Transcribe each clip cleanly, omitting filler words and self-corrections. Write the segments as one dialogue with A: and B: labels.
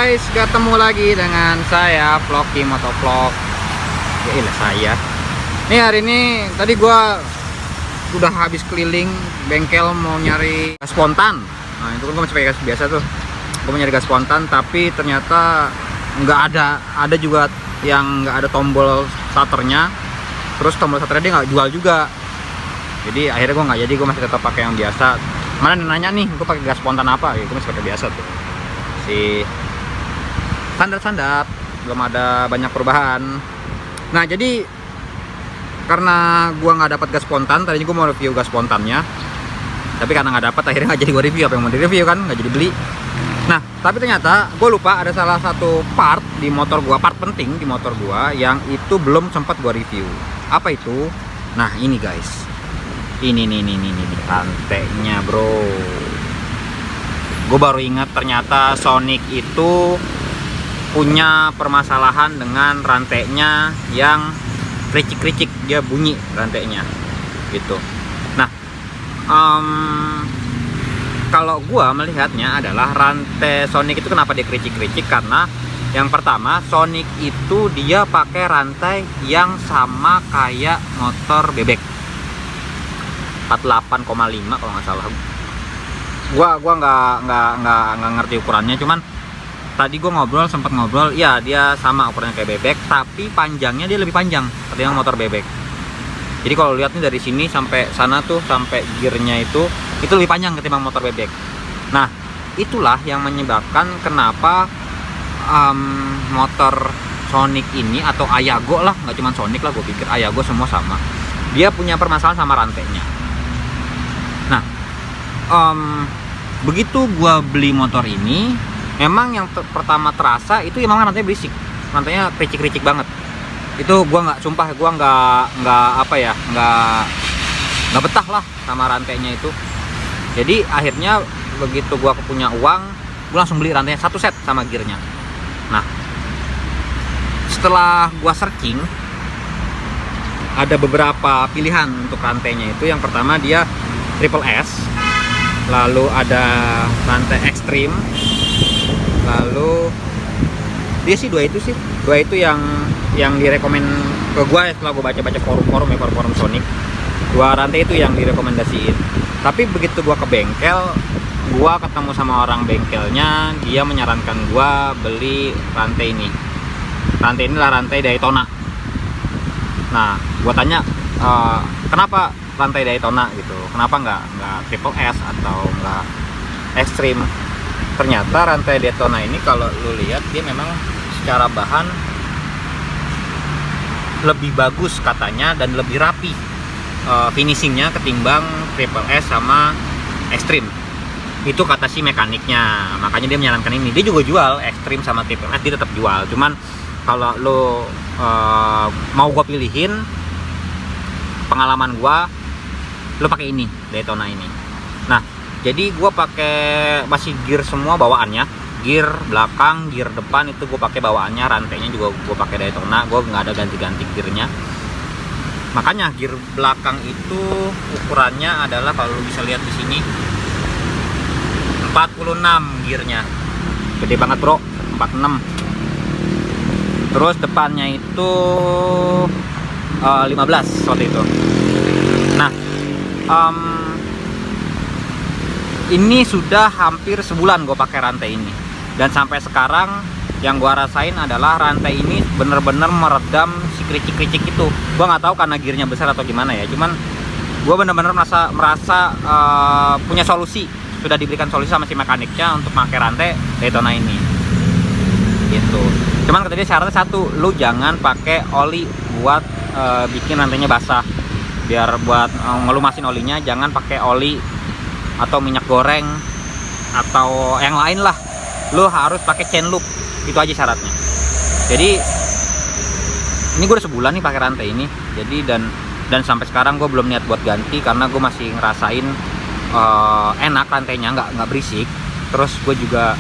A: guys, ketemu lagi dengan saya Vloggy Motovlog. Ya ilah saya. Nih hari ini tadi gua udah habis keliling bengkel mau nyari gas spontan. Nah itu kan gua masih pakai gas biasa tuh. Gua mau nyari gas spontan tapi ternyata nggak ada. Ada juga yang nggak ada tombol starternya. Terus tombol starternya dia nggak jual juga. Jadi akhirnya gua nggak jadi, gua masih tetap pakai yang biasa. Mana nanya nih, gua pakai gas spontan apa? Ya gua masih pakai biasa tuh. Si standar-standar, belum ada banyak perubahan. Nah jadi karena gua nggak dapat gas spontan, tadinya gua mau review gas spontannya, tapi karena nggak dapat akhirnya nggak jadi gua review. Apa yang mau di review kan nggak jadi beli. Nah tapi ternyata gua lupa ada salah satu part di motor gua, part penting di motor gua yang itu belum sempat gua review. Apa itu? Nah ini guys, ini rantainya bro. Gue baru ingat ternyata Sonic itu punya permasalahan dengan rantainya yang kericik-kericik, dia bunyi rantainya gitu. Nah kalau gue melihatnya adalah rantai Sonic itu kenapa dia kericik-kericik, karena yang pertama Sonic itu dia pakai rantai yang sama kayak motor bebek 48,5 kalau nggak salah. Gua nggak ngerti ukurannya, cuman tadi gua sempat ngobrol, ya dia sama ukurannya kayak bebek, tapi panjangnya dia lebih panjang ketimbang motor bebek. Jadi kalau lihat nih dari sini sampai sana tuh, sampai gearnya itu lebih panjang ketimbang motor bebek. Nah itulah yang menyebabkan kenapa motor Sonic ini, atau Ayago lah, nggak cuma Sonic lah, gue pikir Ayago semua sama, dia punya permasalahan sama rantainya. Nah begitu gua beli motor ini, memang yang pertama terasa itu emang rantainya berisik, rantainya kericik-kericik banget. Itu gua nggak, sumpah gua nggak betah lah sama rantainya itu. Jadi akhirnya begitu gua punya uang, gua langsung beli rantainya satu set sama gearnya. Nah setelah gua searching, ada beberapa pilihan untuk rantainya itu. Yang pertama dia Triple S, lalu ada rantai ekstrim, lalu dia sih dua itu yang direkomend ke gua setelah gua baca-baca forum Sonic. Dua rantai itu yang direkomendasiin. Tapi begitu gua ke bengkel, gua ketemu sama orang bengkelnya, dia menyarankan gua beli rantai ini. Rantai inilah rantai Daytona. Nah gua tanya, kenapa rantai Daytona gitu, kenapa nggak Triple S atau nggak Extreme? Ternyata rantai Daytona ini kalau lu lihat dia memang secara bahan lebih bagus katanya dan lebih rapi finishingnya ketimbang Triple S sama Extreme. Itu kata si mekaniknya, makanya dia menyarankan ini. Dia juga jual Extreme sama Triple S, dia tetap jual. Cuman kalau lu mau gua pilihin, pengalaman gua, lo pakai ini Daytona ini. Nah jadi gue pakai masih gear semua bawaannya, gear belakang, gear depan itu gue pakai bawaannya. Rantainya juga gue pakai Daytona, gue nggak ada ganti-ganti gearnya. Makanya gear belakang itu ukurannya adalah, kalau lo bisa lihat di sini, 46 gearnya, gede banget bro, 46. Terus depannya itu 15 waktu itu. Nah ini sudah hampir sebulan gue pakai rantai ini, dan sampai sekarang yang gue rasain adalah rantai ini bener-bener meredam si kericik-kericik itu. Gue nggak tahu karena gearnya besar atau gimana ya, cuman gue bener-bener merasa punya solusi, sudah diberikan solusi sama si mekaniknya untuk pakai rantai Daytona ini gitu. Cuman katanya syaratnya satu, lu jangan pakai oli buat bikin rantainya basah. Biar buat ngelumasin olinya jangan pakai oli atau minyak goreng atau yang lain lah, lo harus pakai chain loop. Itu aja syaratnya. Jadi ini gue udah sebulan nih pakai rantai ini, jadi dan sampai sekarang gue belum niat buat ganti karena gue masih ngerasain enak rantainya, nggak berisik. Terus gue juga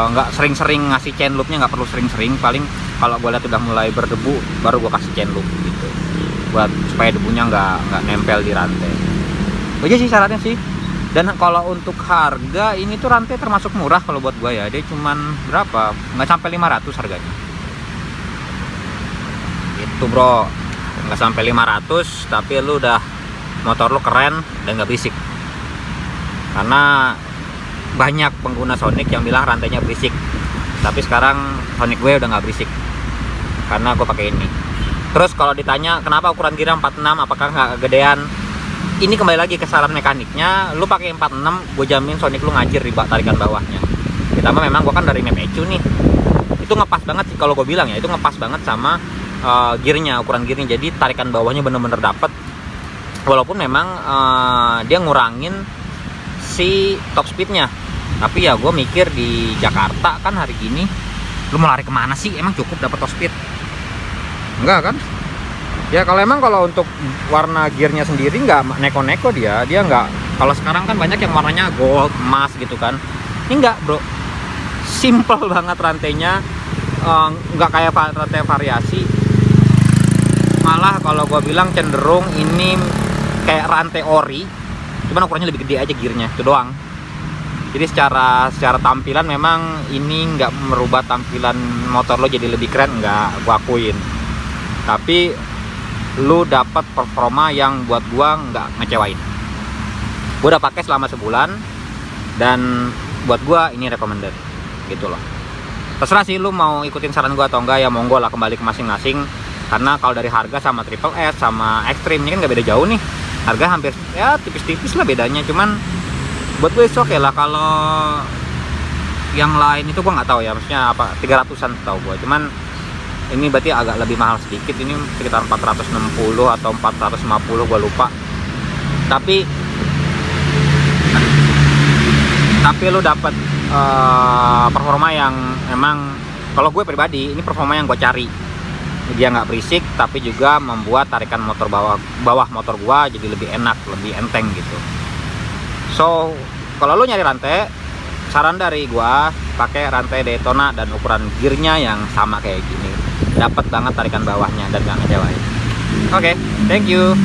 A: nggak sering-sering ngasih chain loopnya, nggak perlu sering-sering, paling kalau gue lihat udah mulai berdebu baru gue kasih chain loop gitu, buat supaya debunya nggak nempel di rantai. Aja sih syaratnya sih. Dan kalau untuk harga ini tuh rantai termasuk murah kalau buat gua ya. Dia cuman berapa? Nggak sampai 500 harganya. Itu bro, nggak sampai 500 tapi lu udah motor lu keren dan nggak berisik. Karena banyak pengguna Sonic yang bilang rantainya berisik, tapi sekarang Sonic gue udah nggak berisik karena gue pakai ini. Terus kalau ditanya kenapa ukuran gear 46, apakah nggak gedean, ini kembali lagi ke saran mekaniknya. Lu pakai 46, gue jamin Sonic lu ngajir di tarikan bawahnya. Ditambah memang gue kan dari Mepecu nih, itu ngepas banget sih kalau gue bilang ya, itu ngepas banget sama gearnya, ukuran gearnya. Jadi tarikan bawahnya bener-bener dapet, walaupun memang dia ngurangin si top speednya. Tapi ya gue mikir di Jakarta kan hari gini, lu mau lari kemana sih? Emang cukup dapat top speed? Enggak kan? Ya kalau untuk warna gearnya sendiri nggak neko-neko, dia nggak. Kalau sekarang kan banyak yang warnanya gold, emas gitu kan. Ini enggak bro, simple banget rantainya, nggak kayak rantai variasi. Malah kalau gue bilang cenderung ini kayak rantai ori, cuman ukurannya lebih gede aja gearnya, itu doang. Jadi secara tampilan memang ini nggak merubah tampilan motor lo jadi lebih keren, nggak, gua akuin. Tapi lu dapat performa yang buat gua nggak ngecewain. Gua udah pakai selama sebulan dan buat gua ini recommended gitu loh. Terserah sih lu mau ikutin saran gua atau enggak, ya monggo lah, kembali ke masing-masing. Karena kalau dari harga sama Triple S sama Extreme ini kan nggak beda jauh nih. Harga hampir ya tipis-tipis lah bedanya, cuman buat gue oke lah. Kalau yang lain itu gue nggak tahu ya, maksudnya apa 300-an tahu gue, cuman ini berarti agak lebih mahal sedikit, ini sekitar 460 atau 450 gue lupa. Tapi lu dapat performa yang emang, kalau gue pribadi ini performa yang gue cari. Dia nggak berisik tapi juga membuat tarikan motor bawah motor gua jadi lebih enak, lebih enteng gitu. So kalau lu nyari rantai, saran dari gua pakai rantai Daytona dan ukuran gearnya yang sama kayak gini, dapat banget tarikan bawahnya dan nggak ngecewain. Oke, thank you.